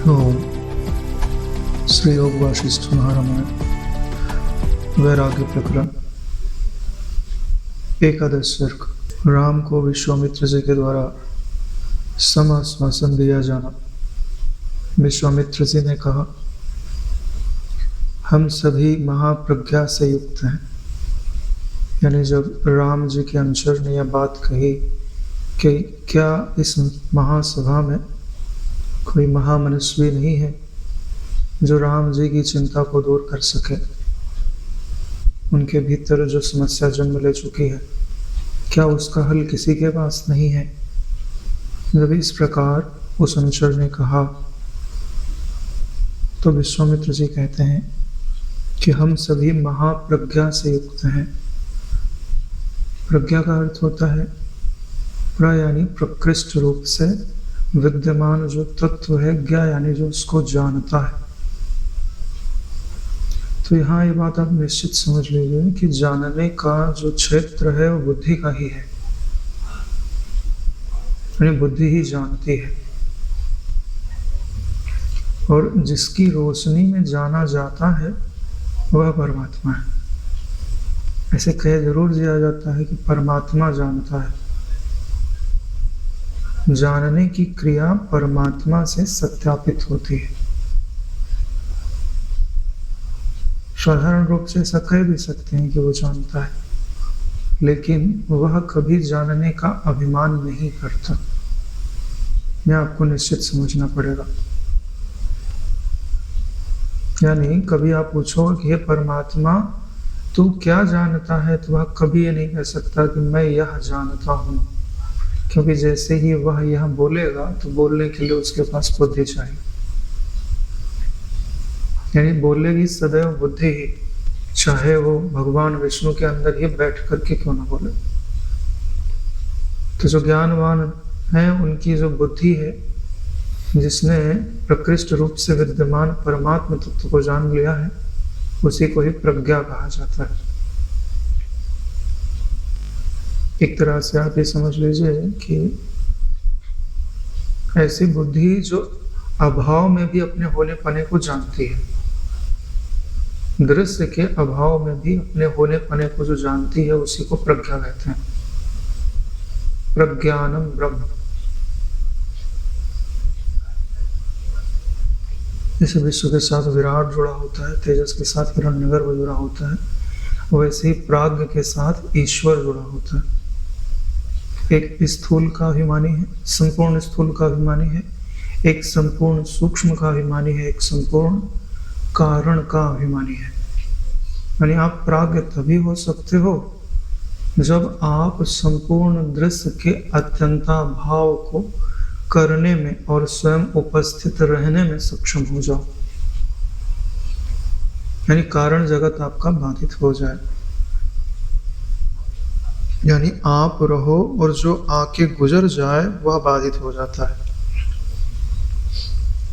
ओम श्री योग वाशिष्ठ महारामायण वैराग्य प्रकरण एकादश सर्ग। राम को विश्वामित्र जी के द्वारा समाश्वासन दिया जाना। विश्वामित्र जी ने कहा, हम सभी महाप्रज्ञा से युक्त हैं। यानी जब राम जी के अनुचर ने यह बात कही कि क्या इस महासभा में कोई महामनस्वी नहीं है जो राम जी की चिंता को दूर कर सके। उनके भीतर जो समस्या जन्म ले चुकी है, क्या उसका हल किसी के पास नहीं है। जब इस प्रकार उस अनुचर ने कहा तो विश्वामित्र जी कहते हैं कि हम सभी महाप्रज्ञा से युक्त हैं। प्रज्ञा का अर्थ होता है यानी प्रकृष्ट रूप से विद्यमान जो तत्व है, ज्ञा यानी जो उसको जानता है। तो यहाँ ये बात आप निश्चित समझ लीजिए कि जानने का जो क्षेत्र है वो बुद्धि का ही है, यानी बुद्धि ही जानती है। और जिसकी रोशनी में जाना जाता है वह परमात्मा है। ऐसे कह जरूर दिया जाता है कि परमात्मा जानता है। जानने की क्रिया परमात्मा से सत्यापित होती है। साधारण रूप से ऐसा कह भी सकते हैं कि वो जानता है, लेकिन वह कभी जानने का अभिमान नहीं करता। यह आपको निश्चित समझना पड़ेगा। यानी कभी आप पूछो कि हे परमात्मा तू क्या जानता है, तो वह कभी ये नहीं कह सकता कि मैं यह जानता हूं, क्योंकि जैसे ही वह यह बोलेगा तो बोलने के लिए उसके पास बुद्धि चाहिए। यानी बोलेगी सदैव बुद्धि ही, चाहे वो भगवान विष्णु के अंदर ही बैठ करके क्यों ना बोले। तो जो ज्ञानवान है उनकी जो बुद्धि है, जिसने प्रकृष्ट रूप से विद्यमान परमात्मा तत्व को जान लिया है, उसी को ही प्रज्ञा कहा जाता है। एक तरह से आप ये समझ लीजिए कि ऐसी बुद्धि जो अभाव में भी अपने होने पने को जानती है, दृश्य के अभाव में भी अपने होने पने को जो जानती है, उसी को प्रज्ञा कहते हैं। प्रज्ञानम ब्रह्म। जैसे विश्व के साथ विराट जुड़ा होता है, तेजस के साथ हिरण्यगर्भ जुड़ा होता है, वैसे ही प्राज्ञ के साथ ईश्वर जुड़ा होता है। एक स्थूल का अभिमानी है, संपूर्ण स्थूल का अभिमानी है, एक संपूर्ण सूक्ष्म का अभिमानी है, एक संपूर्ण कारण का अभिमानी है। यानी आप प्राज्ञ तभी हो सकते हो जब आप संपूर्ण दृश्य के अत्यंता भाव को करने में और स्वयं उपस्थित रहने में सक्षम हो जाओ। यानी कारण जगत आपका बाधित हो जाए। यानी आप रहो और जो आके गुजर जाए वह बाधित हो जाता है।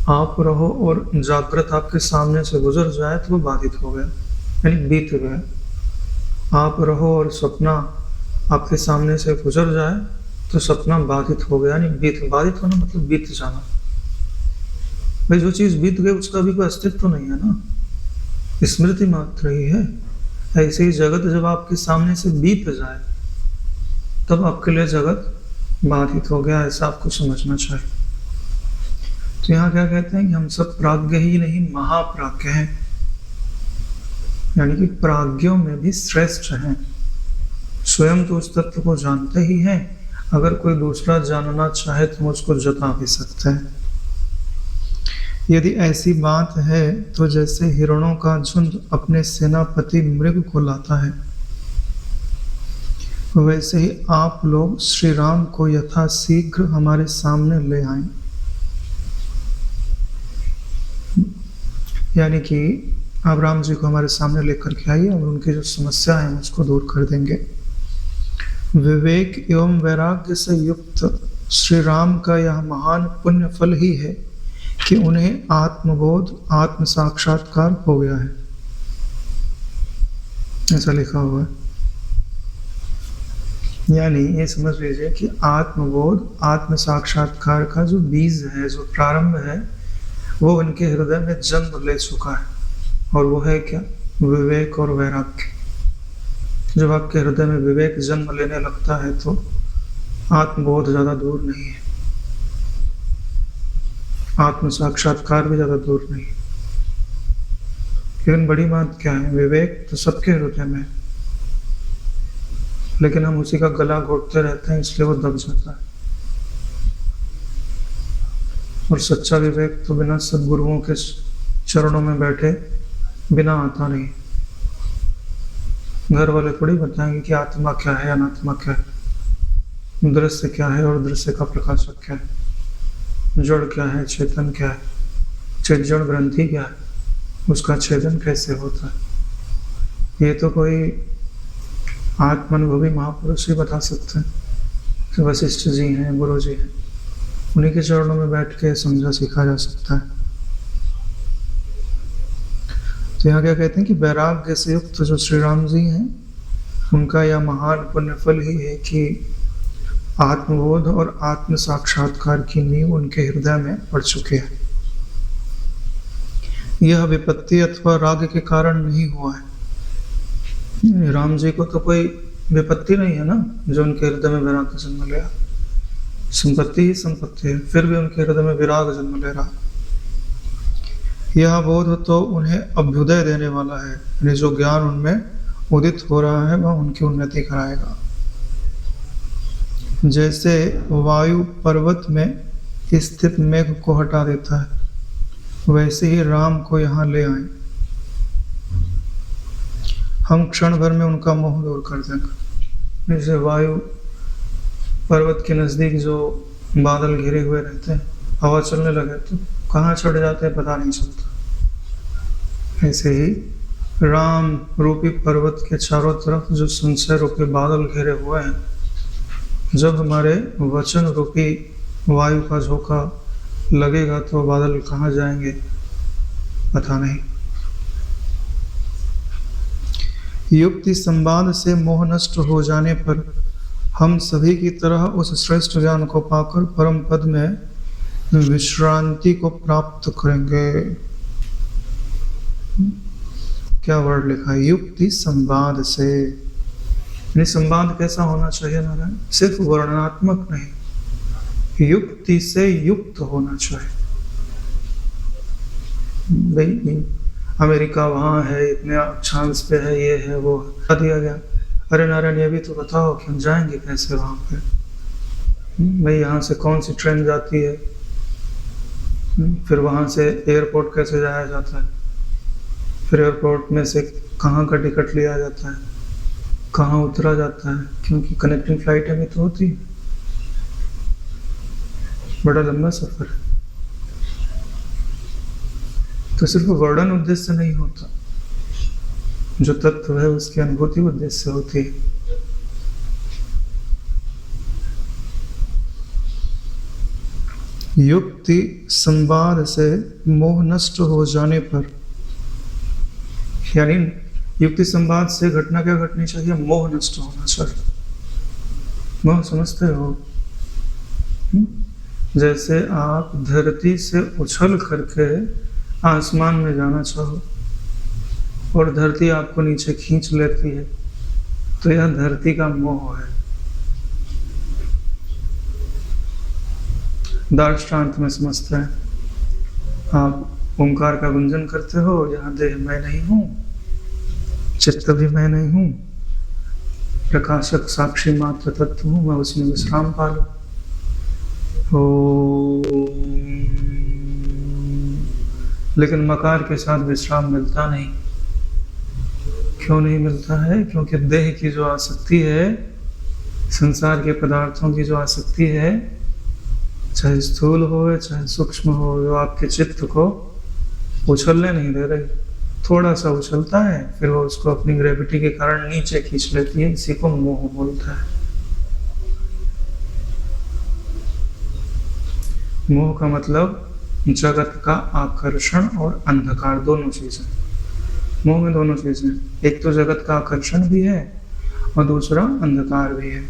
आप रहो और जागृत आपके सामने से गुजर जाए तो वह बाधित हो गया, यानी बीत गया। आप रहो और सपना आपके सामने से गुजर जाए तो सपना बाधित हो गया, यानी बाधित होना मतलब बीत जाना। भाई जो चीज बीत गई उसका भी कोई अस्तित्व तो नहीं है ना, स्मृति मात्र ही है। ऐसे ही जगत जब आपके सामने से बीत जाए तब आपके लिए जगत बाधित हो गया, ऐसा आपको समझना चाहिए। तो यहाँ क्या कहते हैं कि हम सब प्राज्ञ ही नहीं महाप्राज्ञ हैं, यानी कि प्राज्ञों में भी श्रेष्ठ हैं। स्वयं तो उस तत्व को जानते ही हैं, अगर कोई दूसरा जानना चाहे तो उसको जता भी सकते हैं। यदि ऐसी बात है तो जैसे हिरणों का झुंड अपने सेनापति मृग को लाता है, वैसे ही आप लोग श्री राम को यथाशीघ्र हमारे सामने ले आए। यानी कि आप राम जी को हमारे सामने लेकर के आइए और उनकी जो समस्या है उसको दूर कर देंगे। विवेक एवं वैराग्य से युक्त श्री राम का यह महान पुण्य फल ही है कि उन्हें आत्मबोध आत्म साक्षात्कार हो गया है, ऐसा लिखा हुआ है। यानी ये समझ लीजिए कि आत्मबोध आत्म साक्षात्कार का जो बीज है, जो प्रारंभ है, वो उनके हृदय में जन्म ले चुका है। और वो है क्या? विवेक और वैराग्य। जब आपके हृदय में विवेक जन्म लेने लगता है तो आत्मबोध ज़्यादा दूर नहीं है, आत्म साक्षात्कार भी ज़्यादा दूर नहीं है। लेकिन बड़ी बात क्या है? विवेक तो सबके हृदय में है, लेकिन हम उसी का गला घोटते रहते हैं, इसलिए वो दब जाता है। और सच्चा विवेक तो बिना सद्गुरुओं के चरणों में बैठे बिना आता नहीं। घर वाले थोड़ी बताएंगे कि आत्मा क्या है, अनात्मा क्या है, दृश्य क्या है और दृश्य का प्रकाशक क्या है, जड़ क्या है, चेतन क्या है, चिज्जड़ ग्रंथि क्या है, उसका छेदन कैसे होता है। ये तो कोई आत्मानुभवी महापुरुष ही बता सकते हैं। वशिष्ठ जी हैं, गुरु जी हैं, उन्हीं के चरणों में बैठ के समझा सीखा जा सकता है। तो यहाँ क्या कहते हैं कि वैराग्य से युक्त जो श्री राम जी हैं, उनका यह महान पुण्य फल ही है कि आत्मबोध और आत्म साक्षात्कार की नींव उनके हृदय में पड़ चुके हैं। यह विपत्ति अथवा राग के कारण नहीं हुआ है। राम जी को तो कोई विपत्ति नहीं है ना, जो उनके हृदय में वैराग्य जन्म लिया। संपत्ति ही संपत्ति है, फिर भी उनके हृदय में विराग जन्म ले रहा। यह बोध तो उन्हें अभ्युदय देने वाला है, यानी जो ज्ञान उनमें उदित हो रहा है वह उनकी उन्नति कराएगा। जैसे वायु पर्वत में स्थित मेघ को हटा देता है, वैसे ही राम को यहाँ ले आए। हम क्षण भर में उनका मोह दूर कर देंगे। जैसे वायु पर्वत के नज़दीक जो बादल घिरे हुए रहते हैं, हवा चलने लगे तो कहाँ चढ़ जाते हैं पता नहीं चलता। ऐसे ही राम रूपी पर्वत के चारों तरफ जो संशय रूपी बादल घिरे हुए हैं, जब हमारे वचन रूपी वायु का झोंका लगेगा तो बादल कहाँ जाएंगे पता नहीं। युक्ति संवाद से मोह नष्ट हो जाने पर हम सभी की तरह उस श्रेष्ठ ज्ञान को पाकर परम पद में विश्रांति को प्राप्त करेंगे। क्या वर्ड लिखा है? युक्ति संवाद से। यानी संवाद कैसा होना चाहिए नारायण? सिर्फ वर्णनात्मक नहीं, युक्ति से युक्त होना चाहिए। भाई अमेरिका वहाँ है, इतने अक्षांश पे है, ये है वो है, दिया गया। अरे नारायण ये भी तो बताओ कि हम जाएंगे कैसे वहाँ पे? भाई यहाँ से कौन सी ट्रेन जाती है, फिर वहाँ से एयरपोर्ट कैसे जाया जाता है, फिर एयरपोर्ट में से कहाँ का टिकट लिया जाता है, कहाँ उतरा जाता है, क्योंकि कनेक्टिंग फ्लाइटें भी तो होती है। बड़ा लंबा सफर है। तो सिर्फ वर्णन उद्देश्य नहीं होता, जो तत्व है उसकी अनुभूति उद्देश्य होती है। युक्ति संवाद से मोह नष्ट हो जाने पर, यानी युक्ति संवाद से घटना क्या घटनी चाहिए? मोह नष्ट होना चाहिए। मोह समझते हो? जैसे आप धरती से उछल करके आसमान में जाना चाहो और धरती आपको नीचे खींच लेती है, तो यह धरती का मोह है। दृष्टांत में समझते हैं, आप ओंकार का गुंजन करते हो, यहाँ देह मैं नहीं हूँ, चित्त भी मैं नहीं हूँ, प्रकाशक साक्षी मात्र तत्व हूँ, मैं उसमें विश्राम पालू। लेकिन मकार के साथ विश्राम मिलता नहीं। क्यों नहीं मिलता है? क्योंकि देह की जो आसक्ति है, संसार के पदार्थों की जो आसक्ति है, चाहे स्थूल हो चाहे सूक्ष्म हो, जो आपके चित्त को उछलने नहीं दे रही। थोड़ा सा उछलता है, फिर वो उसको अपनी ग्रेविटी के कारण नीचे खींच लेती है। इसी को मोह बोलता है। मोह का मतलब जगत का आकर्षण और अंधकार, दोनों चीजें। मोह में दोनों चीजें, एक तो जगत का आकर्षण भी है और दूसरा अंधकार भी है।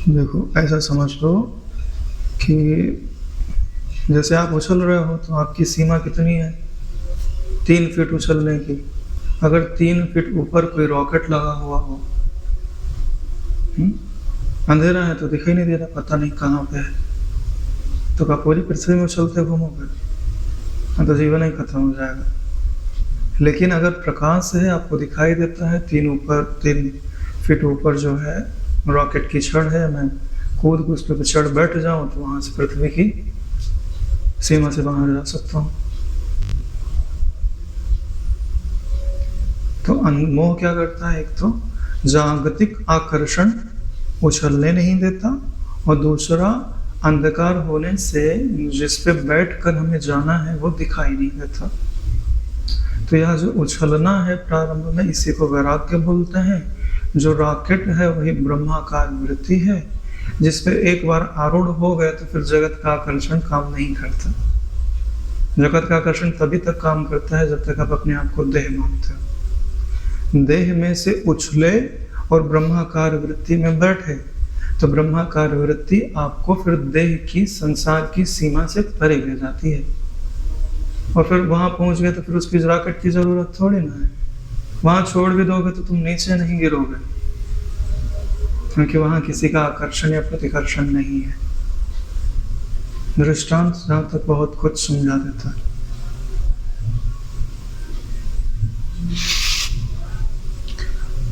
देखो ऐसा समझ लो कि जैसे आप उछल रहे हो तो आपकी सीमा कितनी है, 3 फीट उछलने की। अगर 3 फीट ऊपर कोई रॉकेट लगा हुआ हो, अंधेरा है तो दिखाई नहीं दे रहा, पता नहीं कहाँ पे है, तो क्या पूरी पृथ्वी में उछलते घूमोगे? तो जीवन ही खत्म हो जाएगा। लेकिन अगर प्रकाश है, आपको दिखाई देता है 3 फीट ऊपर जो है रॉकेट की छड़ है, मैं कूद के उस पर चढ़ बैठ जाऊं तो वहां से पृथ्वी की सीमा से बाहर जा सकता हूं। तो मोह क्या करता है? एक तो जागतिक आकर्षण उछलने नहीं देता, और दूसरा अंधकार होने से जिस पे बैठकर हमें जाना है वो दिखाई नहीं देता। तो यह जो उछलना है प्रारंभ में, इसी को वैराग्य बोलते हैं। जो रॉकेट है वही ब्रह्माकार वृत्ति है, जिसपे एक बार आरूढ़ हो गए तो फिर जगत का आकर्षण काम नहीं करता। जगत का आकर्षण तभी तक काम करता है जब तक आप अपने आप को देह मानते हो। देह में से उछले और ब्रह्माकार वृत्ति में बैठे तो ब्रह्माकार वृत्ति आपको फिर देह की, संसार की सीमा से परे ले जाती है। और फिर वहां पहुंच गए तो फिर उसकी रॉकेट की जरूरत थोड़ी ना है। वहां छोड़ भी दोगे तो तुम नीचे नहीं गिरोगे, क्योंकि वहां किसी का आकर्षण या प्रतिकर्षण नहीं है। दृष्टांत जहां तक बहुत कुछ समझा देता है।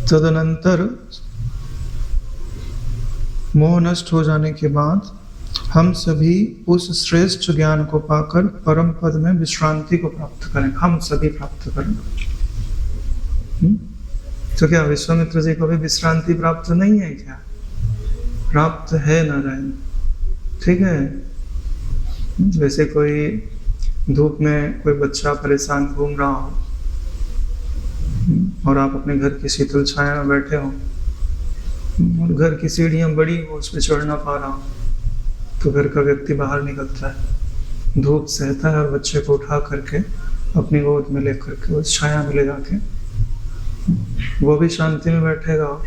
तदनंतर मोह नष्ट हो जाने के बाद हम सभी उस श्रेष्ठ ज्ञान को पाकर परम पद में विश्रांति को प्राप्त करें। हम सभी प्राप्त करें। तो क्या विश्वामित्र जी को भी विश्रांति प्राप्त नहीं है क्या? प्राप्त है नारायण, ठीक है। जैसे कोई धूप में कोई बच्चा परेशान घूम रहा हो और आप अपने घर की शीतल छाया में बैठे हो और घर की सीढ़ियां बड़ी हो, उस पर चढ़ ना पा रहा हो, तो घर का व्यक्ति बाहर निकलता है, धूप सहता है और बच्चे को उठा करके अपनी गोद में लेकर के उस छाया में ले जाके वो भी शांति में बैठेगा और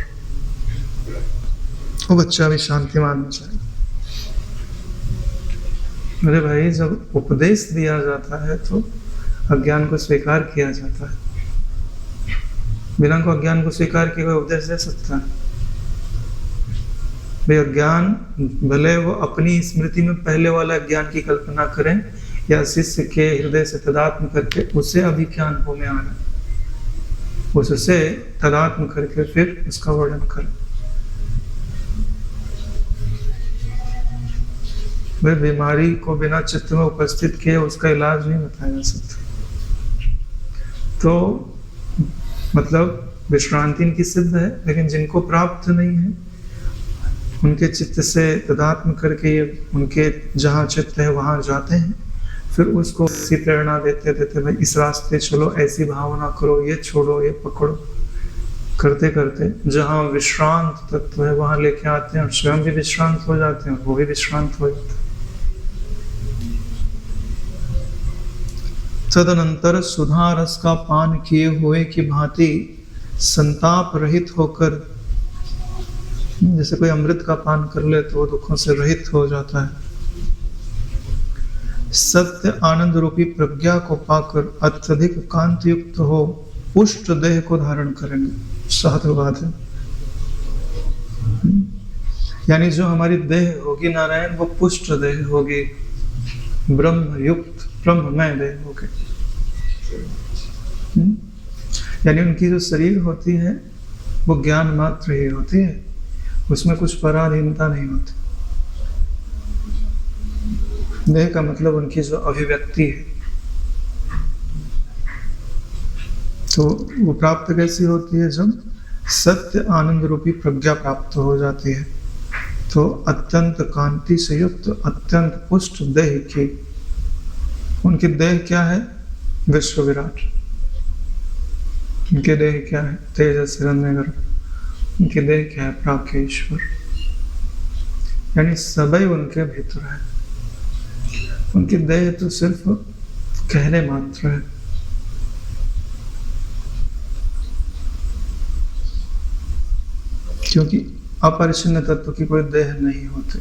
वो बच्चा भी शांति मानना चाहेगा। मेरे भाई, जब उपदेश दिया जाता है तो अज्ञान को स्वीकार किया जाता है। बिना को अज्ञान को स्वीकार किए हुए उपदेश दे सकता है? भाई, अज्ञान भले वो अपनी स्मृति में पहले वाला ज्ञान की कल्पना करें या शिष्य के हृदय से तदात्म करके उसे अभी ज्ञान हो में आना, उससे तदात्म करके फिर उसका वर्णन करें। भाई, बीमारी को बिना चित्त में उपस्थित किए उसका इलाज नहीं बताया जा सकता। तो मतलब विश्रांति इनकी सिद्ध है, लेकिन जिनको प्राप्त नहीं है उनके चित्त से तदात्म करके ये उनके जहाँ चित्त है वहां जाते हैं, फिर उसको ऐसी प्रेरणा देते देते भाई इस रास्ते चलो, ऐसी भावना करो, ये छोड़ो, ये पकड़ो, करते करते जहाँ विश्रांत तत्व है वहां लेके आते हैं और स्वयं भी विश्रांत हो जाते हैं और वो भी विश्रांत हो जाते हैं। तदनंतर सुधा रस का पान किए हुए की भांति संताप रहित होकर, जैसे कोई अमृत का पान कर ले तो वो दुखों से रहित हो जाता है, सत्य आनंद रूपी प्रज्ञा को पाकर अत्यधिक कांति युक्त हो पुष्ट देह को धारण करेंगे। साधुवाद है। यानी जो हमारी देह होगी नारायण, वो पुष्ट देह होगी, ब्रह्म युक्त, ब्रह्ममय देह होगी। यानी उनकी जो शरीर होती है वो ज्ञान मात्र ही होती है, उसमें कुछ पराधीनता नहीं होती। देह का मतलब उनकी जो अभिव्यक्ति है, तो वो प्राप्त कैसी होती है? जब सत्य आनंद रूपी प्रज्ञा प्राप्त हो जाती है तो अत्यंत कांति से युक्त अत्यंत पुष्ट देह की, उनकी देह क्या है? विश्व विराट। उनके देह क्या है? तेजस हिरण्यगर्भ। उनके देह क्या है? प्राज्ञ ईश्वर। यानी सभी उनके भीतर है। उनकी देह तो सिर्फ कहने मात्र है। क्योंकि अपरिच्छिन्न तत्व की कोई देह नहीं होती।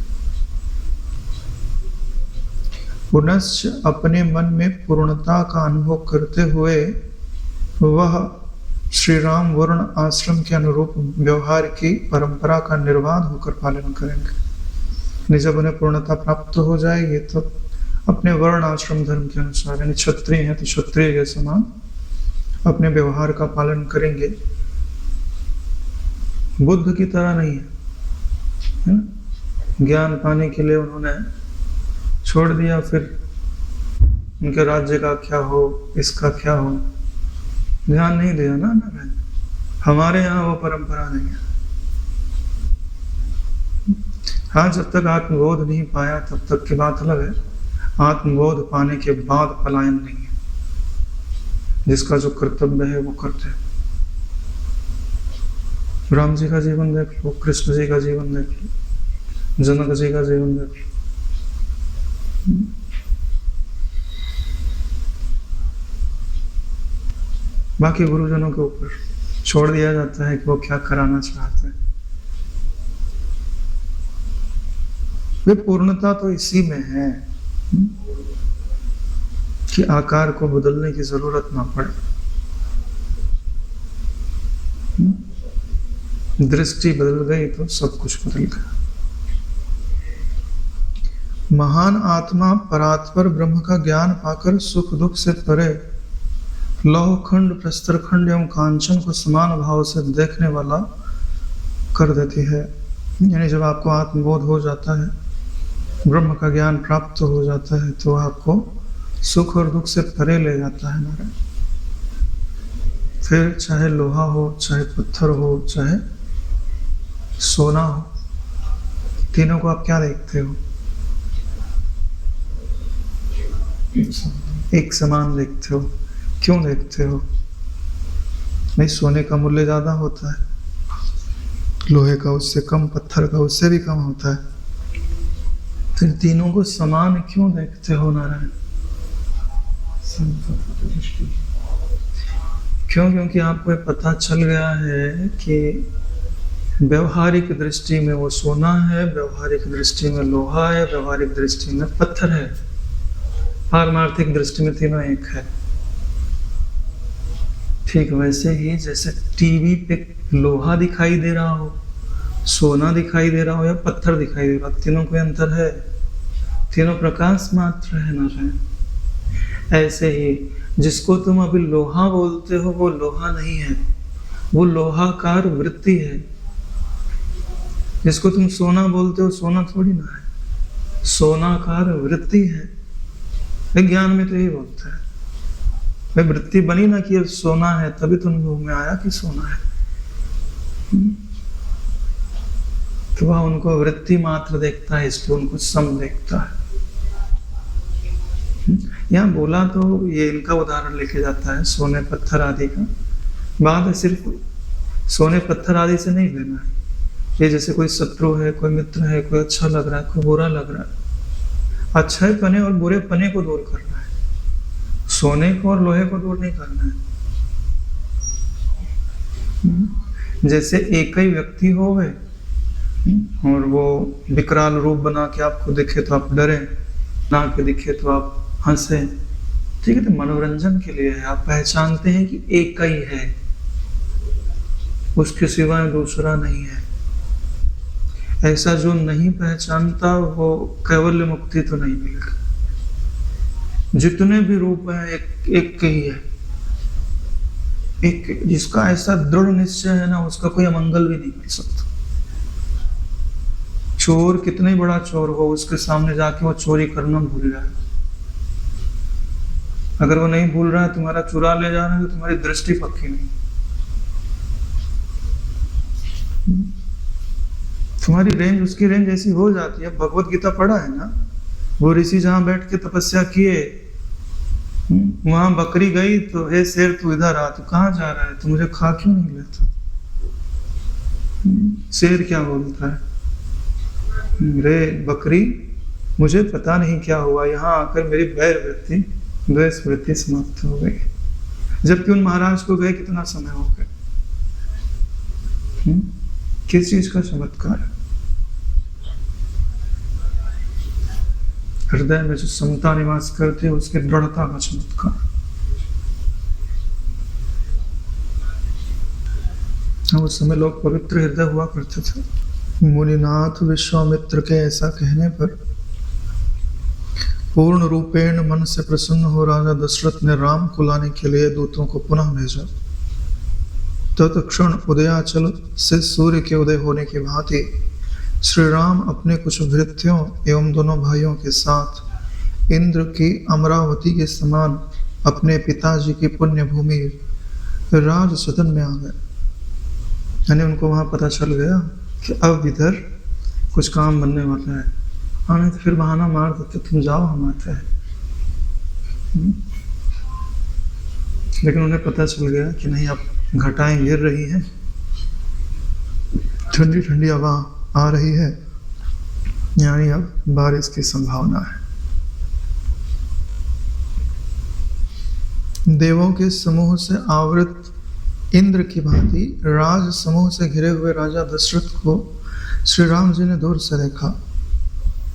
पुनश्च अपने मन में पूर्णता का अनुभव करते हुए वह श्री राम वर्ण आश्रम के अनुरूप व्यवहार की परंपरा का निर्बाध होकर पालन करेंगे। जब उन्हें पूर्णता प्राप्त हो जाएगी तो अपने वर्ण आश्रम धर्म के अनुसार, यानी क्षत्रिय हैं तो क्षत्रिय के समान अपने व्यवहार का पालन करेंगे। बुद्ध की तरह नहीं है ना, ज्ञान पाने के लिए उन्होंने छोड़ दिया, फिर उनके राज्य का क्या हो, इसका क्या हो, ध्यान नहीं दिया ना बहन। हमारे यहाँ वो परंपरा नहीं है। हाँ, जब तक आत्मबोध नहीं पाया तब तक की बात अलग है। आत्मबोध पाने के बाद पलायन नहीं है। जिसका जो कर्तव्य है वो करते हैं। राम जी का जीवन देख लो, कृष्ण जी का जीवन देख लो, जनक जी का जीवन देख लो। बाकी गुरुजनों के ऊपर छोड़ दिया जाता है कि वो क्या कराना चाहते हैं। वे पूर्णता तो इसी में है कि आकार को बदलने की जरूरत ना पड़े, दृष्टि बदल गई तो सब कुछ बदल गया। महान आत्मा परात्पर ब्रह्म का ज्ञान पाकर सुख दुख से परे लौह खंड, प्रस्तर खंड एवं कांचन को समान भाव से देखने वाला कर देती है। यानी जब आपको आत्मबोध हो जाता है, ब्रह्म का ज्ञान प्राप्त हो जाता है, तो आपको सुख और दुख से परे ले जाता है नारायण। फिर चाहे लोहा हो, चाहे पत्थर हो, चाहे सोना हो, तीनों को आप क्या देखते हो? एक समान देखते हो। क्यों देखते हो? नहीं, सोने का मूल्य ज्यादा होता है, लोहे का उससे कम, पत्थर का उससे भी कम होता है। फिर तीनों को समान क्यों देखते हो नारायण? क्यों? क्योंकि आपको पता चल गया है कि व्यवहारिक दृष्टि में वो सोना है, व्यवहारिक दृष्टि में लोहा है, व्यवहारिक दृष्टि में पत्थर है, पारमार्थिक दृष्टि में तीनों एक है। ठीक वैसे ही जैसे टीवी पे लोहा दिखाई दे रहा हो, सोना दिखाई दे रहा हो या पत्थर दिखाई दे रहा हो, तीनों कोई अंतर है? तीनों प्रकाश मात्र है नारायण। ऐसे ही जिसको तुम अभी लोहा बोलते हो वो लोहा नहीं है, वो लोहाकार वृत्ति है। जिसको तुम सोना बोलते हो सोना थोड़ी ना है, सोनाकार वृत्ति है। विज्ञान में तो यही बोलता है, भाई वृत्ति बनी ना कि सोना है, तभी तो अनुभव में आया कि सोना है। तो वह उनको वृत्ति मात्र देखता है, इसलिए उनको सम देखता है। यहाँ बोला तो ये इनका उदाहरण लेके जाता है, सोने पत्थर आदि का। बात सिर्फ सोने पत्थर आदि से नहीं लेना है। ये जैसे कोई शत्रु है, कोई मित्र है, कोई अच्छा लग रहा है, कोई बुरा लग रहा है, अच्छे पने और बुरे पने को दूर करना है, सोने को और लोहे को दूर नहीं करना है। जैसे एक ही व्यक्ति हो गए और वो विकराल रूप बना के आपको दिखे तो आप डरे, ना के दिखे तो आप हंसे, ठीक है, तो मनोरंजन के लिए है। आप पहचानते हैं कि एक ही है, उसके सिवाय दूसरा नहीं है। ऐसा जो नहीं पहचानता वो कैवल्य मुक्ति तो नहीं मिलेगा। जितने भी रूप हैं एक ही है, एक। जिसका ऐसा दृढ़ निश्चय है ना, उसका कोई अमंगल भी नहीं मिल सकता। चोर कितने बड़ा चोर हो, उसके सामने जाके वो चोरी करना भूल जाए। अगर वो नहीं भूल रहा है, तुम्हारा चुरा ले जा रहा है, तो तुम्हारी दृष्टि पक्की नहीं, तुम्हारी रेंज उसकी रेंज ऐसी हो जाती है। भगवत गीता पढ़ा है ना, वो ऋषि जहां बैठ के तपस्या किए, वहां बकरी गई तो हे शेर तू इधर आ, तू कहाँ जा रहा है, तू मुझे खा क्यों नहीं लेता? शेर क्या बोलता है, रे बकरी मुझे पता नहीं क्या हुआ, यहाँ आकर मेरी वैर वृत्ति, द्वेष वृत्ति समाप्त हो गई। जबकि उन महाराज को गए कितना समय हो गया। किस चीज का चमत्कार है? हृदय में जो समता निवास करती है उसकी दृढ़ता का चमत्कार। उस समय लोग पवित्र हृदय हुआ करते थे। मुनिनाथ विश्वामित्र के ऐसा कहने पर पूर्ण रूपेण मन से प्रसन्न हो राजा दशरथ ने राम को लाने के लिए दूतों को पुनः भेजा। तत्क्षण उदयाचल से सूर्य के उदय होने की भांति श्री राम अपने कुछ भृत्यों एवं दोनों भाइयों के साथ इंद्र की अमरावती के समान अपने पिताजी की पुण्य भूमि राज सदन में आ गए। यानी उनको वहां पता चल गया कि अब इधर कुछ काम बनने वाला है। हाँ, तो फिर बहाना मार देते, तुम जाओ हम आते हैं। लेकिन उन्हें पता चल गया कि नहीं, अब घटाएं गिर रही हैं, ठंडी ठंडी हवा आ रही है, यानी अब बारिश की संभावना है। देवों के समूह से आवृत इंद्र की भांति राज समूह से घिरे हुए राजा दशरथ को श्री राम जी ने दूर से देखा।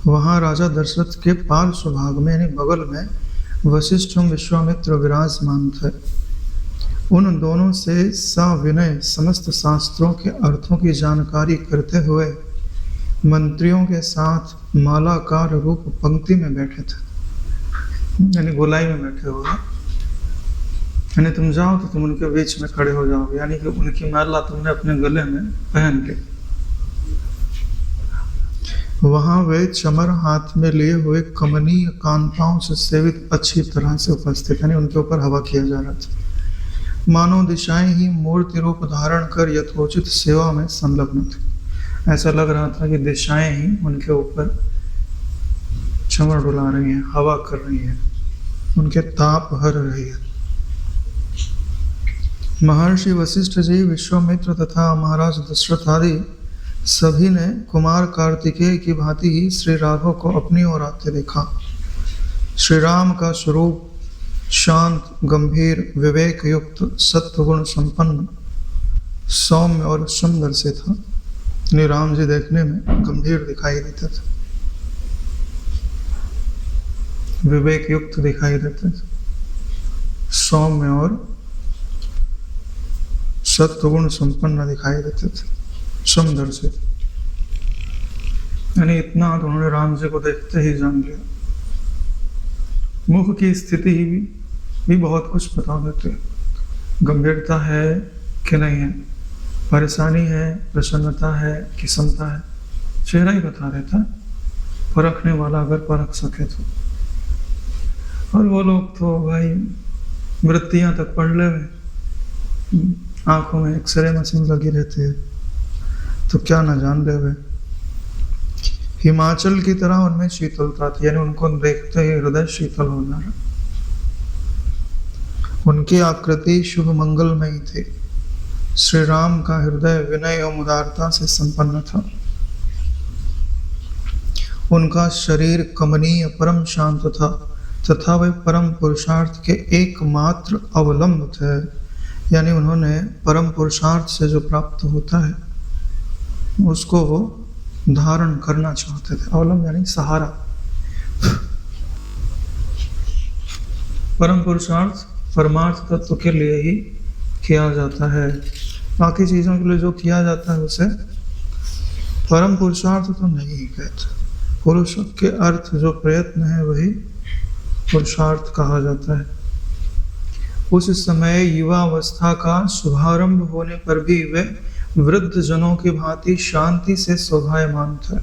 वहां राजा दशरथ के पार्श्व भाग में यानी बगल में वशिष्ठ एवं विश्वामित्र विराजमान थे। उन दोनों से सविनय समस्त शास्त्रों के अर्थों की जानकारी करते हुए मंत्रियों के साथ मालाकार रूप पंक्ति में बैठे थे, यानी गोलाई में बैठे हुए। यानी तुम जाओ तो तुम उनके बीच में खड़े हो जाओगे, यानी कि उनकी माला तुमने अपने गले में पहन ली। वहां वे चमर हाथ में लिए हुए कमनीय कांताओं से सेवित अच्छी तरह से उपस्थित, यानी उनके ऊपर हवा किया जा रहा था। मानव दिशाएं ही मूर्ति रूप धारण कर यथोचित सेवा में संलग्न थी। ऐसा लग रहा था कि दिशाएं ही उनके ऊपर चमर डुला रही हैं, हवा कर रही हैं, उनके ताप हर रही है। महर्षि वशिष्ठ जी, विश्वामित्र तथा महाराज दशरथ आदि सभी ने कुमार कार्तिकेय की भांति ही श्री राघव को अपनी ओर आते देखा। श्री राम का स्वरूप शांत, गंभीर, विवेक युक्त, सत्वगुण संपन्न, सौम्य और सुंदर से था। राम जी देखने में गंभीर दिखाई देते थे, विवेक युक्त दिखाई देते थे, सौम्य और सत्वगुण संपन्न दिखाई देते थे, सुंदर से। यानी इतना तो उन्होंने राम जी को देखते ही जान लिया। मुख की स्थिति भी बहुत कुछ बता देते हैं, गंभीरता है कि नहीं है, परेशानी है, प्रसन्नता है कि समता है, चेहरा ही बता देता है, परखने वाला अगर परख सके तो। और वो लोग तो भाई वृत्तियां तक पढ़ ले, आंखों में एक्सरे मशीन लगी रहती है, तो क्या ना जान ले वे। हिमाचल की तरह उनमें शीतलता थी, यानी उनको देखते ही हृदय शीतल हो जा रहा। उनकी आकृति शुभ मंगलमयी थी। श्री राम का हृदय विनय एवं उदारता से संपन्न था। उनका शरीर कमनीय परम शांत था तथा वे परम पुरुषार्थ के एकमात्र अवलंब थे, यानी उन्होंने परम पुरुषार्थ से जो प्राप्त होता है उसको वो धारण करना चाहते थे। अवलंब यानी सहारा। परम पुरुषार्थ परमार्थ तत्व के लिए ही किया जाता है, बाकी चीजों के लिए जो किया जाता है उसे परम पुरुषार्थ तो नहीं कहते। पुरुष के अर्थ जो प्रयत्न है वही पुरुषार्थ कहा जाता है। उस समय युवावस्था का शुभारंभ होने पर भी वे वृद्ध जनों की भांति शांति से शोभायमान थे।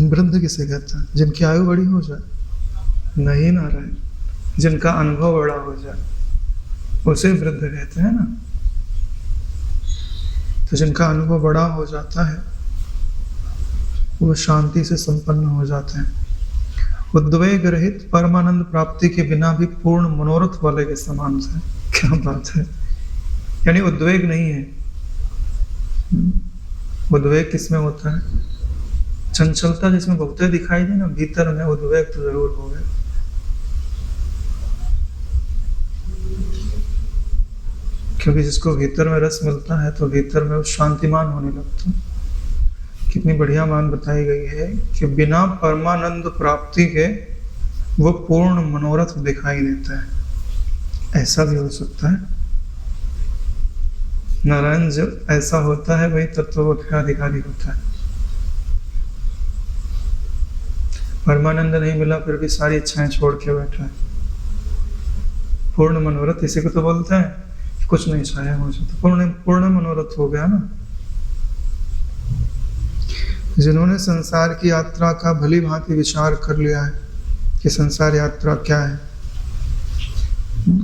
वृद्ध किसे कहते हैं? जिनकी आयु बड़ी हो जाए, नहीं ना रहे, जिनका अनुभव बड़ा हो जाए उसे वृद्ध कहते हैं ना। तो जिनका अनुभव बड़ा हो जाता है वो शांति से संपन्न हो जाते हैं। उद्वेग रहित परमानंद प्राप्ति के बिना भी पूर्ण मनोरथ वाले के समान से। क्या बात है, यानी उद्वेग नहीं है। उद्वेग किसमें होता है? चंचलता जिसमें बहुत दिखाई दे ना, भीतर में उद्वेग तो जरूर हो गया। क्योंकि जिसको भीतर में रस मिलता है तो भीतर में वो शांतिमान होने लगता है। कितनी बढ़िया बात बताई गई है कि बिना परमानंद प्राप्ति के वो पूर्ण मनोरथ दिखाई देता है। ऐसा भी हो सकता है। नारायण जब ऐसा होता है भाई तब तो वो अधिकारी होता है। परमानंद नहीं मिला फिर भी सारी इच्छाएं छोड़ के बैठा है। पूर्ण मनोरथ इसी को तो बोलते हैं। कुछ नहीं चाहे मुझे तो पूर्ण मनोरथ हो गया ना। जिन्होंने संसार की यात्रा का भली भांति विचार कर लिया है कि संसार यात्रा क्या है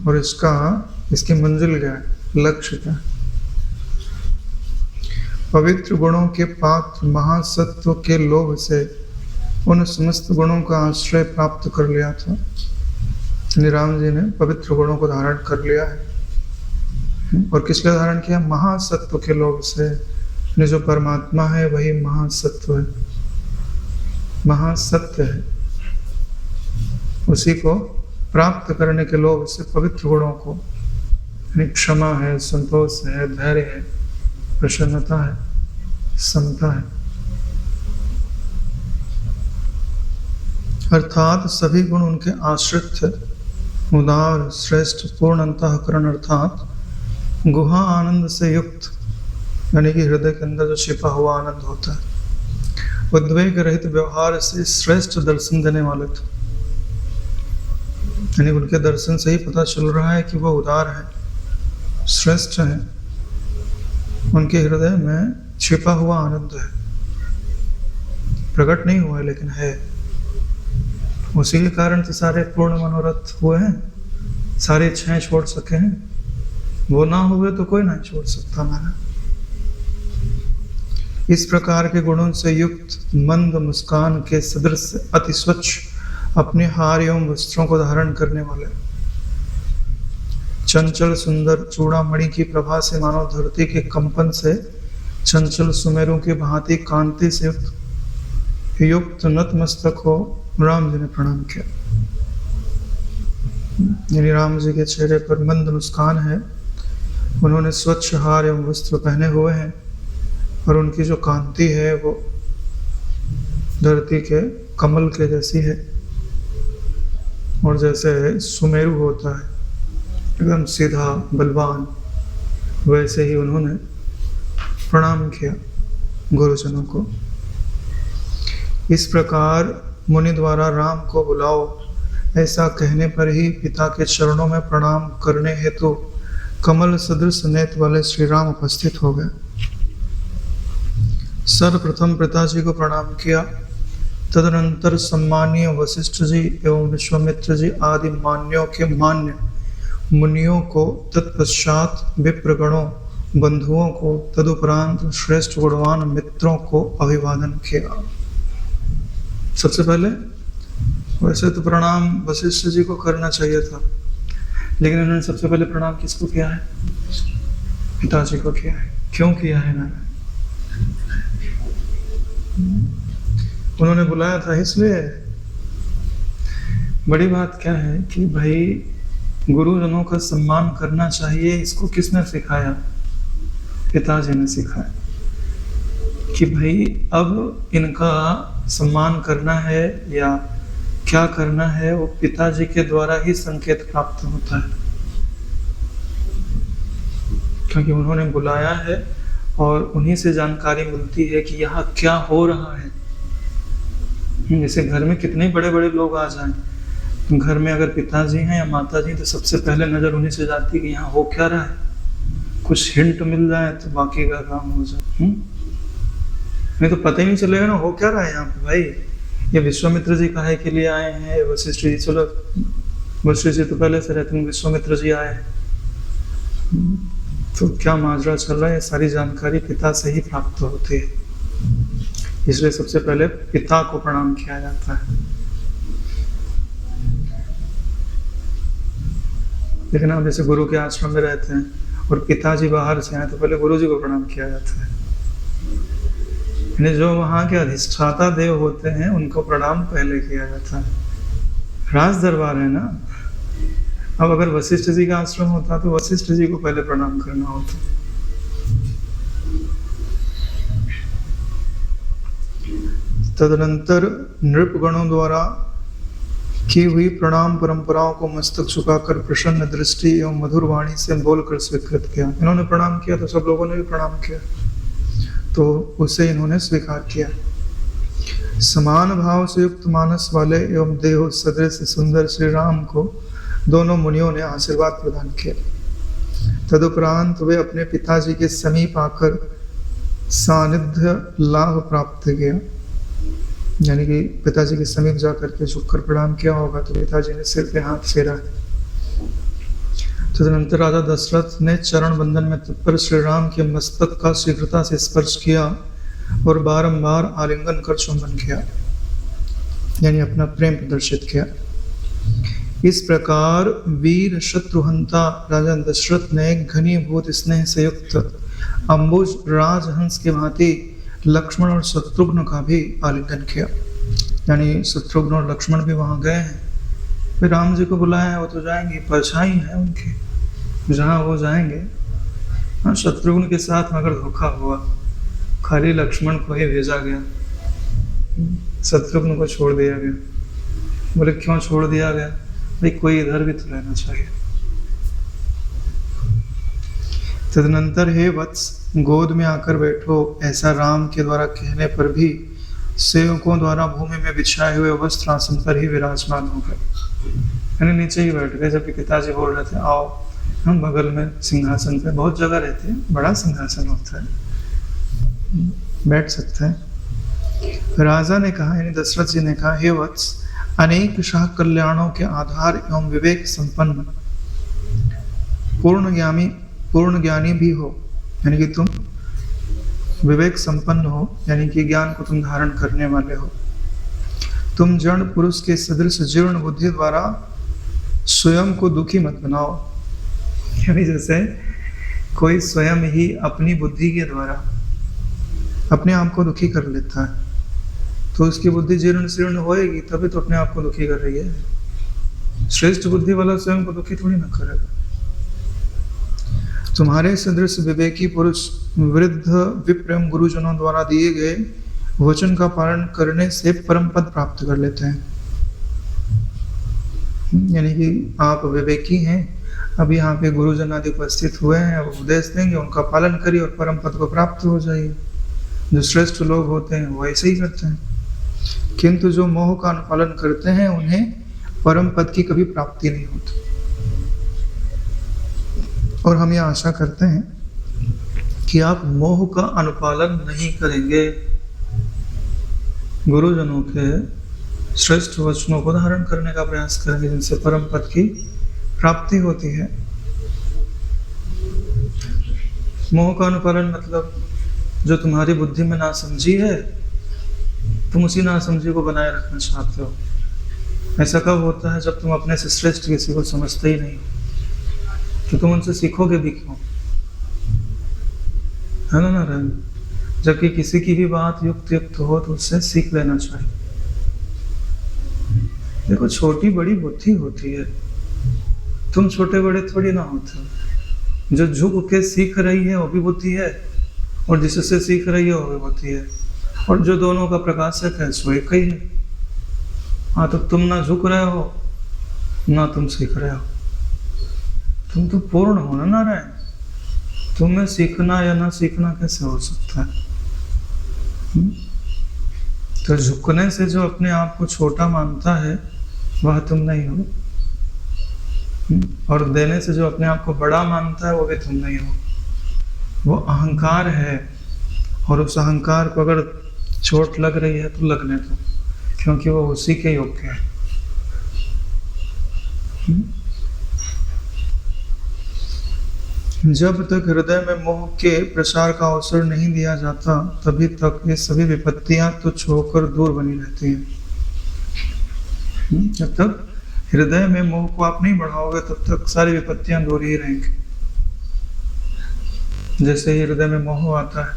और इसकी मंजिल क्या है, लक्ष्य क्या है। पवित्र गुणों के पात्र महासत्व के लोभ से उन समस्त गुणों का आश्रय प्राप्त कर लिया था। राम जी ने पवित्र गुणों को धारण कर लिया है। और किस लिए धारण किया? महासत्व के लोभ से। जो परमात्मा है वही महासत्व है, महासत्य है। उसी को प्राप्त करने के लोभ से पवित्र गुणों को, क्षमा है, संतोष है, धैर्य है, प्रसन्नता है, समता है, अर्थात सभी गुण उनके आश्रित थे। उदार श्रेष्ठ पूर्ण अंतःकरण अर्थात गुहा आनंद से युक्त, यानी कि हृदय के अंदर जो छिपा हुआ आनंद होता है। उद्वेग रहित व्यवहार से श्रेष्ठ दर्शन देने वाले थे। यानी उनके दर्शन से ही पता चल रहा है कि वो उदार है, श्रेष्ठ है। उनके हृदय में छिपा हुआ आनंद है, प्रकट नहीं हुआ है लेकिन है। उसी के कारण तो सारे पूर्ण मनोरथ हुए हैं, सारी इच्छाएं छोड़ सके हैं। वो ना हुए तो कोई नहीं छोड़ सकता हमारा। इस प्रकार के गुणों से युक्त मंद मुस्कान के सदृश अति स्वच्छ अपने हार एवं वस्त्रों को धारण करने वाले, चंचल सुंदर चूड़ामणि की प्रभा से मानव धरती के कंपन से चंचल सुमेरों की भांति कांति से युक्त नतमस्तक हो राम जी ने प्रणाम किया। यानी राम जी के चेहरे पर मंद मुस्कान है। उन्होंने स्वच्छ हार एवं वस्त्र पहने हुए हैं और उनकी जो कांति है वो धरती के कमल के जैसी है। और जैसे सुमेरु होता है एकदम सीधा बलवान, वैसे ही उन्होंने प्रणाम किया गुरुजनों को। इस प्रकार मुनि द्वारा राम को बुलाओ ऐसा कहने पर ही पिता के चरणों में प्रणाम करने हेतु कमल सदृश नेत्र वाले श्री राम उपस्थित हो गए। सर्वप्रथम पिताजी को प्रणाम किया। तदनंतर सम्मानीय वशिष्ठ जी एवं विश्वामित्र जी आदि मान्यों के मान्य मुनियों को, तत्पश्चात विप्रगणों बंधुओं को, तदुपरांत श्रेष्ठ गुणवान मित्रों को अभिवादन किया। सबसे पहले वैसे तो प्रणाम वशिष्ठ जी को करना चाहिए था, लेकिन उन्होंने सबसे पहले प्रणाम किसको किया है? पिताजी को किया है। क्यों किया है नारायण? उन्होंने बुलाया था इसलिए। बड़ी बात क्या है कि भाई गुरुजनों का सम्मान करना चाहिए। इसको किसने सिखाया? पिताजी ने सिखाया कि भाई अब इनका सम्मान करना है या क्या करना है वो पिताजी के द्वारा ही संकेत प्राप्त होता है, क्योंकि उन्होंने बुलाया है और उन्हीं से जानकारी मिलती है कि यहाँ क्या हो रहा है। जैसे घर में कितने बड़े बड़े लोग आ जाएं, घर में अगर पिताजी हैं या माताजी तो सबसे पहले नजर उन्हीं से जाती है कि यहाँ हो क्या रहा है। कुछ हिंट मिल जाए तो बाकी का काम हो जाए। नहीं तो पता ही नहीं चलेगा ना हो क्या रहा है यहाँ पे। भाई ये विश्वामित्र जी काहे के लिए आए हैं? वशिष्ठ जी, चलो वशिष्ठ जी तो पहले से रहते हैं, विश्वामित्र जी आए हैं तो क्या माजरा चल रहा है, सारी जानकारी पिता से ही प्राप्त होती है। इसलिए सबसे पहले पिता को प्रणाम किया जाता है। लेकिन आप जैसे गुरु के आश्रम में रहते हैं और पिताजी बाहर से आए तो पहले गुरु जी को प्रणाम किया जाता है। जो वहाँ के अधिष्ठाता देव होते हैं उनको प्रणाम पहले किया जाता है। राज दरबार है ना। अब अगर वशिष्ठ जी का आश्रम होता तो वशिष्ठ जी को पहले प्रणाम करना होता। तदनंतर नृपगणों द्वारा की हुई प्रणाम परंपराओं को मस्तक झुकाकर प्रसन्न दृष्टि एवं मधुर वाणी से बोलकर स्वीकृत किया। इन्होंने प्रणाम किया तो सब लोगों ने भी प्रणाम किया, तो उसे इन्होंने स्वीकार किया। समान भाव से युक्त मानस वाले एवं देह सदृश सुंदर श्री राम को दोनों मुनियों ने आशीर्वाद प्रदान किया। तदुपरांत वे अपने पिताजी के समीप आकर सानिध्य लाभ प्राप्त किया, यानी कि पिताजी के समीप जाकर के झुककर प्रणाम किया होगा तो पिताजी ने सिर पे हाथ फेरा। तदनंतर राजा दशरथ ने चरण बंधन में तत्पर श्री राम के मस्तक का शीघ्रता से स्पर्श किया और बारंबार आलिंगन कर चुंबन किया, यानी अपना प्रेम प्रदर्शित किया। इस प्रकार वीर शत्रुहंता राजा दशरथ ने घनीभूत स्नेह से युक्त अंबुज राजहंस के भांति लक्ष्मण और शत्रुघ्न का भी आलिंगन किया, यानी शत्रुघ्न और लक्ष्मण भी वहां गए हैं। फिर राम जी को बुलाया है, वो तो जाएंगे, परछाई है उनकी जहां वो जाएंगे। हाँ, शत्रुघ्न के साथ मगर धोखा हुआ, खाली लक्ष्मण को ही भेजा गया, शत्रुघ्न को छोड़ दिया गया। बोले क्यों छोड़ दिया गया? भाई कोई इधर भी तो रहना चाहिए। तदनंतर हे वत्स गोद में आकर बैठो, ऐसा राम के द्वारा कहने पर भी सेवकों द्वारा भूमि में बिछाए हुए वस्त्र आसन पर ही विराजमान हो गए, यानी नीचे ही बैठ गए। जबकि पिताजी बोल रहे थे आओ हम बगल में सिंहासन पे, बहुत जगह रहती है, बड़ा सिंहासन होता है, बैठ सकते हैं। राजा ने कहा, यानी दशरथ जी ने कहा, हे वत्स अनेक शाह कल्याणों के आधार एवं विवेक संपन्न पूर्ण ज्ञानी भी हो, यानी कि तुम विवेक संपन्न हो, यानी कि ज्ञान को तुम धारण करने वाले हो। तुम जड़ पुरुष के सदृश जीर्ण बुद्धि द्वारा स्वयं को दुखी मत बनाओ, यानी जैसे कोई स्वयं ही अपनी बुद्धि के द्वारा अपने आप को दुखी कर लेता है, तो उसकी बुद्धि जीर्ण शीर्ण होएगी, तभी तो अपने आप को दुखी कर रही है। श्रेष्ठ बुद्धि वाला स्वयं को दुखी थोड़ी ना करेगा। तुम्हारे सदृश विवेकी पुरुष वृद्ध विप्रेम गुरुजनों द्वारा दिए गए वचन का पालन करने से परम पद प्राप्त कर लेते हैं, यानी कि आप विवेकी हैं, अभी यहाँ पे गुरुजन आदि उपस्थित हुए हैं, अब उपदेश देंगे, उनका पालन करिए और परम पद को प्राप्त हो जाइए। जो श्रेष्ठ लोग होते हैं वो ऐसे ही करते हैं, किंतु जो मोह का अनुपालन करते हैं उन्हें परम पद की कभी प्राप्ति नहीं होती। और हम ये आशा करते हैं कि आप मोह का अनुपालन नहीं करेंगे, गुरुजनों के श्रेष्ठ वचनों को धारण करने का प्रयास करेंगे, जिनसे परम पद की प्राप्ति होती है। मोह का अनुपालन मतलब जो तुम्हारी बुद्धि में नासमझी है, तुम उसी नासमझी को बनाए रखना चाहते हो। ऐसा कब होता है? जब तुम अपने से श्रेष्ठ किसी को समझते ही नहीं, तो तुम उनसे सीखोगे भी क्यों? है ना नारायण? जबकि किसी की भी बात युक्त हो तो उससे सीख लेना चाहिए। देखो छोटी बड़ी बुद्धि होती है, तुम छोटे बड़े थोड़ी ना होते। जो झुक के सीख रही है वो भी बुद्धि है, और जिससे सीख रही है वो भी बुद्धि है, और जो दोनों का प्रकाशक है सो एक ही है। हाँ, तो तुम ना झुक रहे हो ना तुम सीख रहे हो, तुम तो पूर्ण हो ना नारायण। तुम्हें सीखना या ना सीखना कैसे हो सकता है? तो झुकने से जो अपने आप को छोटा मानता है वह तुम नहीं हो, और देने से जो अपने आप को बड़ा मानता है वो भी तुम नहीं हो। वो अहंकार है, और उस अहंकार को अगर चोट लग रही है तो लगने दो, क्योंकि वो उसी के योग्य है। जब तक हृदय में मोह के प्रसार का अवसर नहीं दिया जाता, तभी तक ये सभी विपत्तियां तुच्छ होकर दूर बनी रहती हैं। जब तक हृदय में मोह को आप नहीं बढ़ाओगे तब तक सारी विपत्तियां दूर ही रहेंगी। जैसे ही हृदय में मोह आता है,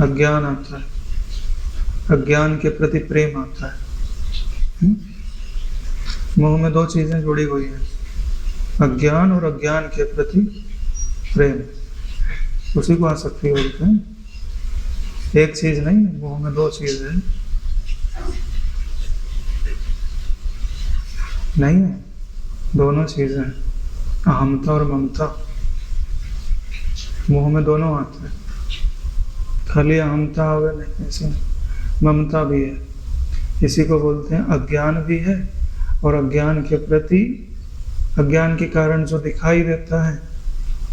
अज्ञान आता है, अज्ञान के प्रति प्रेम आता है। मोह में दो चीजें जुड़ी हुई हैं, अज्ञान और अज्ञान के प्रति प्रेम। उसी को आसक्ति बोलते हैं। एक चीज नहीं, मोह में दो चीज है, नहीं है, दोनों चीजें हैं, अहमता और ममता। मोह में दोनों आते हैं, खाली अहमता आवे नहीं, ऐसे ममता भी है। इसी को बोलते हैं अज्ञान भी है, और अज्ञान के प्रति, अज्ञान के कारण जो दिखाई देता है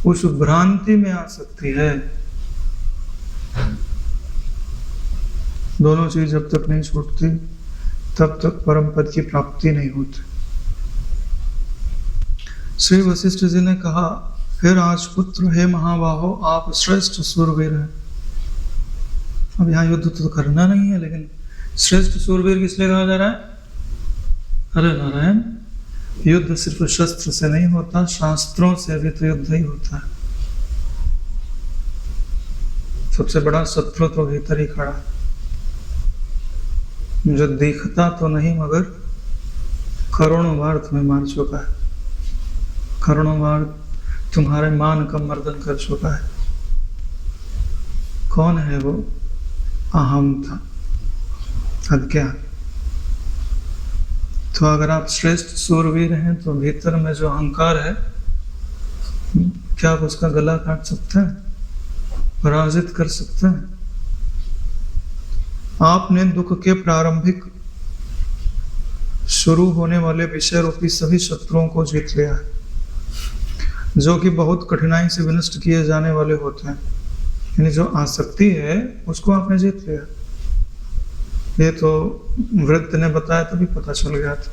उस भ्रांति में आ सकती है। दोनों चीज जब तक नहीं छूटती तब तक परम पद की प्राप्ति नहीं होती। श्री वशिष्ठ जी ने कहा, हे राजपुत्र, हे महाबाहो, आप श्रेष्ठ सूरवीर हैं। अब यहाँ युद्ध तो करना नहीं है, लेकिन श्रेष्ठ सूरवीर किस लिए कहा जा रहा है? अरे नारायण, युद्ध सिर्फ शस्त्र से नहीं होता, शास्त्रों से भी तो युद्ध ही होता है। सबसे बड़ा शत्रु तो भीतर ही खड़ा है, जो दिखता तो नहीं मगर करोड़ों बार तुम्हें मार चुका है, करोड़ों बार तुम्हारे मान का मर्दन कर चुका है। कौन है वो? अहम था, अज्ञान। तो अगर आप श्रेष्ठ सूरवीर हैं तो भीतर में जो अहंकार है, क्या आप उसका गला काट सकते हैं, पराजित कर सकते हैं? आपने दुख के प्रारंभिक शुरू होने वाले विषय रूपी सभी शत्रुओं को जीत लिया है, जो कि बहुत कठिनाई से विनष्ट किए जाने वाले होते हैं। यानी जो आसक्ति है उसको आपने जीत लिया। ये तो वृत्त ने बताया तभी पता चल गया था।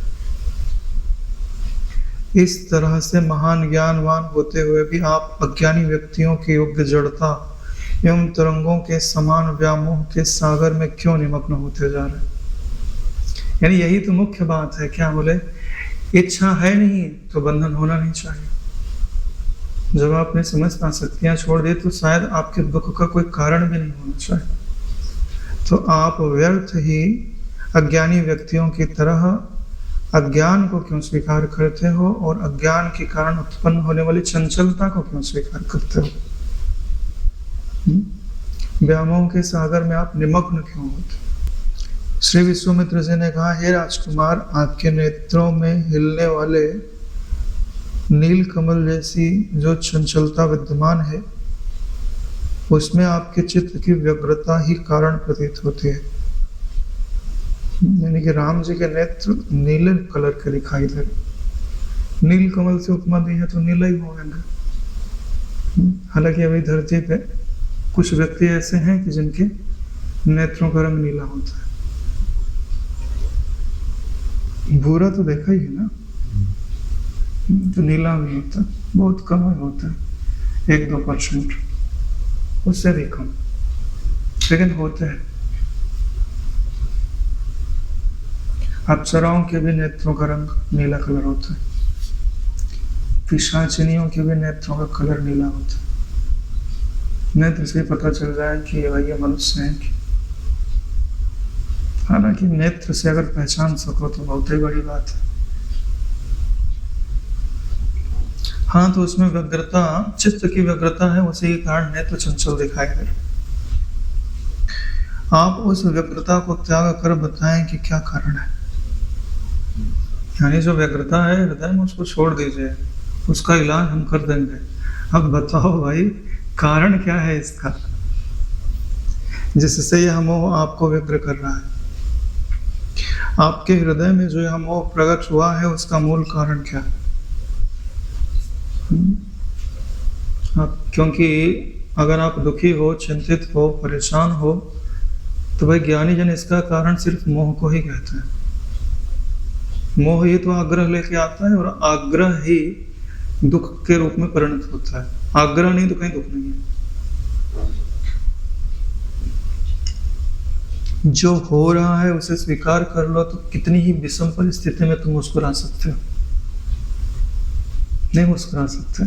इस तरह से महान ज्ञानवान होते हुए भी आप अज्ञानी व्यक्तियों की योग्य जड़ता एवं तरंगों के समान व्यामोह के सागर में क्यों निमग्न होते जा रहे हैं? यानी यही तो मुख्य बात है। क्या बोले? इच्छा है नहीं तो बंधन होना नहीं चाहिए। जब आपने समस्त आसक्तियां छोड़ दी तो शायद आपके दुख का कोई कारण भी नहीं होना चाहिए। तो आप व्यर्थ ही अज्ञानी व्यक्तियों की तरह अज्ञान को क्यों स्वीकार करते हो, और अज्ञान के कारण उत्पन्न होने वाली चंचलता को क्यों स्वीकार करते हो? व्यामोह के सागर में आप निमग्न क्यों होते? श्री विश्वामित्र जी ने कहा, हे राजकुमार, आपके नेत्रों में हिलने वाले नील कमल जैसी जो चंचलता विद्यमान है, उसमें आपके चित्त की व्यग्रता ही कारण प्रतीत होती है। यानी कि राम जी के नेत्र नीले कलर के दिखाई दे रहे। नील कमल से उपमा दी है तो नीला ही होंगे। हालांकि अभी धरती पे कुछ व्यक्ति ऐसे हैं कि जिनके नेत्रों का रंग नीला होता है। भूरा तो देखा ही है ना, तो नीला भी होता है, बहुत कम होता है, 1-2%, उससे भी कम, लेकिन होते हैं। अप्सराओं के भी नेत्रों का रंग नीला कलर होता है, पिशाचिनियों के भी नेत्रों का कलर नीला होता है। नेत्र से पता चल जाए कि ये मनुष्य है कि, हालांकि नेत्र से अगर पहचान सको तो बहुत ही बड़ी बात है। हाँ, तो उसमें व्यग्रता, चित्त की व्यग्रता है, उसी के कारण नेत्र चंचल दिखाई दे। आप उस व्यग्रता को त्याग कर बताएं कि क्या कारण है। यानी जो व्यग्रता है हृदय में, उसको छोड़ दीजिए, उसका इलाज हम कर देंगे। अब बताओ भाई, कारण क्या है इसका, जिससे यह मोह आपको व्यग्र कर रहा है? आपके हृदय में जो यह मोह प्रकट हुआ है, उसका मूल कारण क्या है? क्योंकि अगर आप दुखी हो, चिंतित हो, परेशान हो, तो भाई ज्ञानी जन इसका कारण सिर्फ मोह को ही कहते हैं। मोह ही तो आग्रह लेके आता है, और आग्रह ही दुख के रूप में परिणत होता है। आग्रह नहीं तो कहीं दुख नहीं है। जो हो रहा है उसे स्वीकार कर लो, तो कितनी ही विषम परिस्थिति में तुम मुस्कुरा सकते हो। नहीं मुस्कुरा सकते,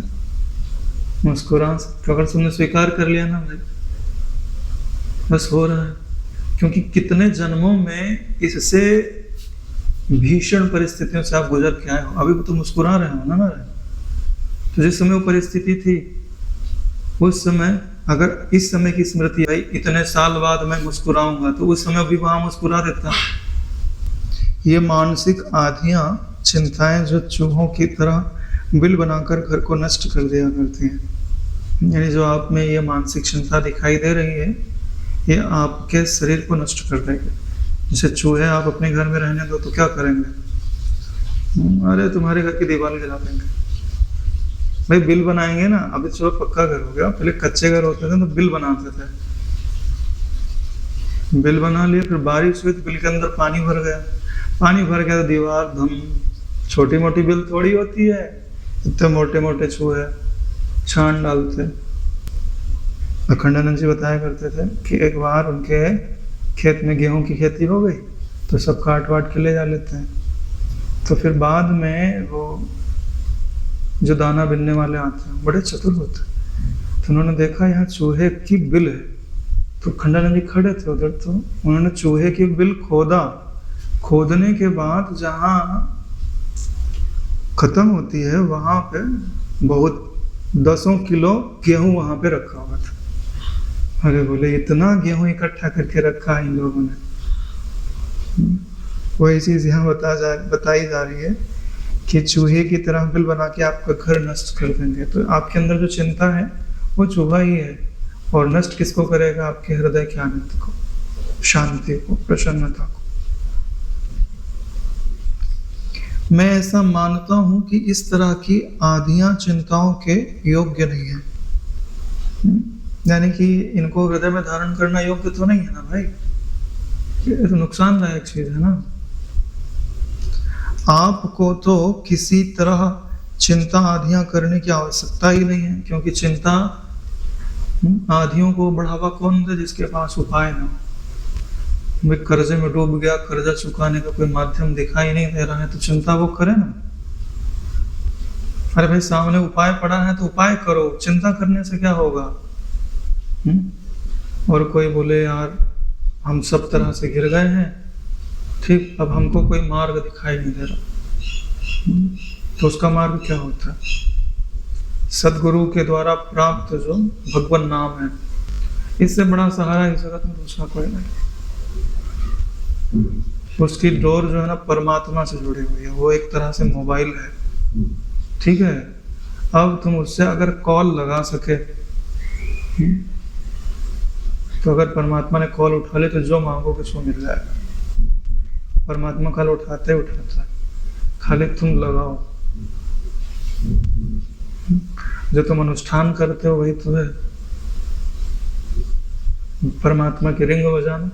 मुस्कुरा सकते अगर तुमने स्वीकार कर लिया ना, भाई बस हो रहा है। क्योंकि कितने जन्मों में इससे भीषण परिस्थितियों से आप गुजर के आए हो, अभी भी तो मुस्कुरा रहे हो ना। तो जिस समय वो परिस्थिति थी, उस समय अगर इस समय की स्मृति भाई इतने साल बाद मैं मुस्कुराऊंगा तो उस समय भी वहां मुस्कुरा देता। ये मानसिक आधियां, चिंताएं जो चूहों की तरह बिल बनाकर घर को नष्ट कर दिया करती हैं। यानी जो आप में ये मानसिक चिंता दिखाई दे रही है, ये आपके शरीर को नष्ट कर देगी। जैसे चूहे आप अपने घर में रहने दो तो क्या करेंगे? अरे तुम्हारे घर की दीवार गिरा देंगे भाई, बिल बनाएंगे ना। अभी चलो पक्का घर हो गया, पहले कच्चे घर होते थे तो बिल बनाते थे, बिल बना लिए, फिर बारिश हुई तो बिल के अंदर पानी भर गया, पानी भर गया तो दीवार धम। छोटी मोटी बिल थोड़ी होती है, इतने मोटे मोटे चूहे छान डालते। अखंडानंद जी बताया करते थे कि एक बार उनके खेत में गेहूं की खेती हो गई तो सब काट वाट के ले जा लेते हैं। तो फिर बाद में वो जो दाना बिनने वाले आते हैं बड़े चतुर होते हैं, तो उन्होंने देखा यहाँ चूहे की बिल है। तो खंडानंद जी खड़े थे उधर, तो उन्होंने चूहे की बिल खोदा। खोदने के बाद जहाँ खत्म होती है वहां पे बहुत 10 किलो गेहूं वहां पे रखा हुआ था। अरे बोले इतना गेहूं इकट्ठा करके रखा इन लोगों ने। वही चीज यहाँ बताई जा रही है कि चूहे की तरह बिल बना के आपका घर नष्ट कर देंगे। तो आपके अंदर जो चिंता है वो चूहा ही है, और नष्ट किसको करेगा? आपके हृदय के आनंद को, शांति को, प्रसन्नता को। मैं ऐसा मानता हूं कि इस तरह की आधियां चिंताओं के योग्य नहीं है। यानी कि इनको हृदय में धारण करना योग्य तो नहीं है ना भाई, ये तो नुकसानदायक चीज है ना। आपको तो किसी तरह चिंता आधियां करने की आवश्यकता ही नहीं है, क्योंकि चिंता आधियों को बढ़ावा कौन दे जिसके पास उपाय ना हो। भाई कर्जे में डूब गया, कर्जा चुकाने का कोई माध्यम दिखाई नहीं दे रहा है तो चिंता वो करे ना। अरे भाई सामने उपाय पड़ा है तो उपाय करो, चिंता करने से क्या होगा? और कोई बोले यार हम सब तरह से गिर गए हैं, ठीक, अब हमको कोई मार्ग दिखाई नहीं दे रहा, तो उसका मार्ग क्या होता है? सदगुरु के द्वारा प्राप्त जो भगवान नाम है, इससे बड़ा सहारा इस जगत में दूसरा कोई नहीं। उसकी डोर जो है ना परमात्मा से जुड़ी हुई है, वो एक तरह से मोबाइल है, ठीक है। अब तुम उससे अगर कॉल लगा सके तो अगर परमात्मा ने कॉल उठा ले तो जो मांगोगे सो मिल जाएगा। परमात्मा कॉल उठाता है, खाली तुम लगाओ। जो तुम अनुष्ठान करते हो वही तुम्हें परमात्मा की रिंग बजाना।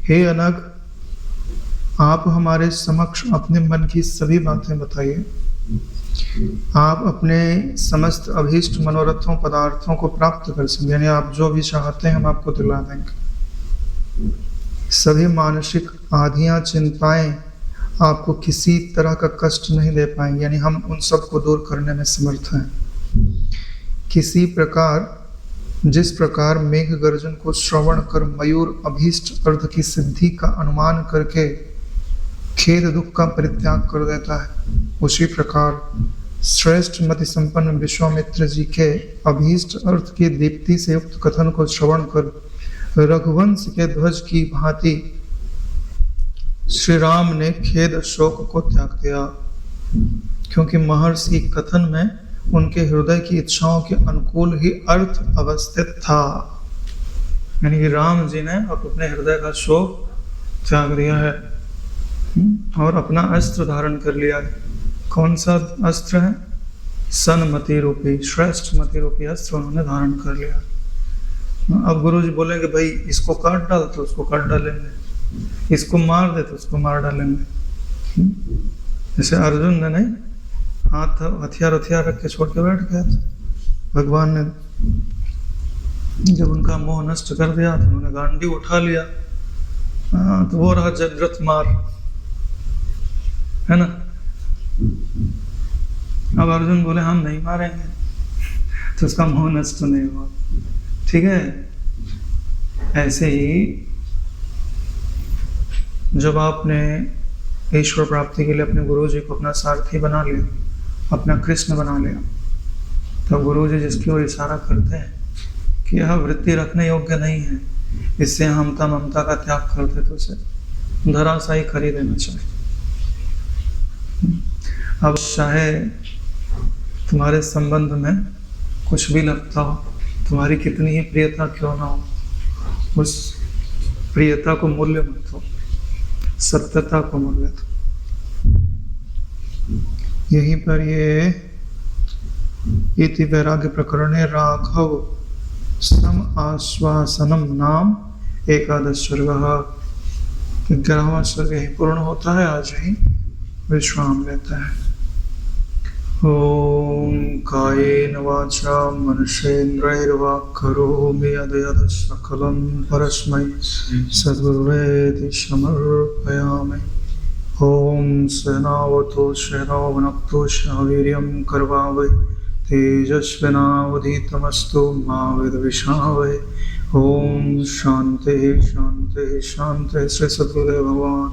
हे अनग, आप हमारे समक्ष अपने मन की सभी बातें बताइए। आप अपने समस्त अभीष्ट मनोरथों पदार्थों को प्राप्त कर सकें, यानी आप जो भी चाहते हैं हम आपको दिला देंगे। सभी मानसिक आधियां चिंताएं आपको किसी तरह का कष्ट नहीं दे पाएंगे, यानी हम उन सब को दूर करने में समर्थ हैं। किसी प्रकार, जिस प्रकार मेघ गर्जन को श्रवण कर मयूर अभीष्ट अर्थ की सिद्धि का अनुमान करके खेद दुख का परित्याग कर देता है, उसी प्रकार श्रेष्ठ मति संपन्न विश्वामित्र जी के अभीष्ट अर्थ की दीप्ति से युक्त कथन को श्रवण कर रघुवंश के ध्वज की भांति श्री राम ने खेद शोक को त्याग दिया, क्योंकि महर्षि कथन में उनके हृदय की इच्छाओं के अनुकूल ही अर्थ अवस्थित था। यानी कि राम जी ने अपने हृदय का शोक त्याग दिया है और अपना अस्त्र धारण कर लिया है। कौन सा अस्त्र है? सन्मति रूपी, श्रेष्ठ मति रूपी अस्त्र उन्होंने धारण कर लिया। अब गुरु जी बोलेंगे भाई इसको काट डाल तो उसको काट डालेंगे, इसको मार दे तो उसको मार डालेंगे। जैसे अर्जुन ने नहीं हाथ हथियार रख के छोड़ के बैठ गया था, भगवान ने जब उनका मोह नष्ट कर दिया तो उन्होंने गांडी उठा लिया। तो वो रहा जगरथ मार, है ना। अब अर्जुन बोले हम नहीं मारेंगे, तो उसका मोह नष्ट नहीं हुआ, ठीक है। ऐसे ही जब आपने ईश्वर प्राप्ति के लिए अपने गुरु जी को अपना सारथी बना लिया अपना कृष्ण बना लिया। तो गुरु जी जिसकी ओर इशारा करते हैं कि यह वृत्ति रखने योग्य नहीं है, इससे हमता ममता का त्याग करते तो उसे धराशायी कर ही देना चाहिए। अब चाहे तुम्हारे संबंध में कुछ भी लगता हो, तुम्हारी कितनी ही प्रियता क्यों ना हो, उस प्रियता को मूल्य मत दो, सत्यता को मूल्य दो। यहीं पर ये इति वैराग्य प्रकरणे राघव सम आश्वासनम नाम एकादश सर्ग। 11वां सर्ग यही पूर्ण होता है, आज ही विश्राम लेता है। ओम कायेन वाचा मनसेन्द्रियैर्वा करोमि यद्यत् सकलं परस्मै सद्गुरुवेति समर्पयामि। ओम सहनावतु सहनौ भुनक्तु सह वीर्यं करवावहै तेजस्विनावधीतमस्तु मा विद्विषावहै। ओम शांति शांति शांति। श्री सद्गुरुदेव भगवान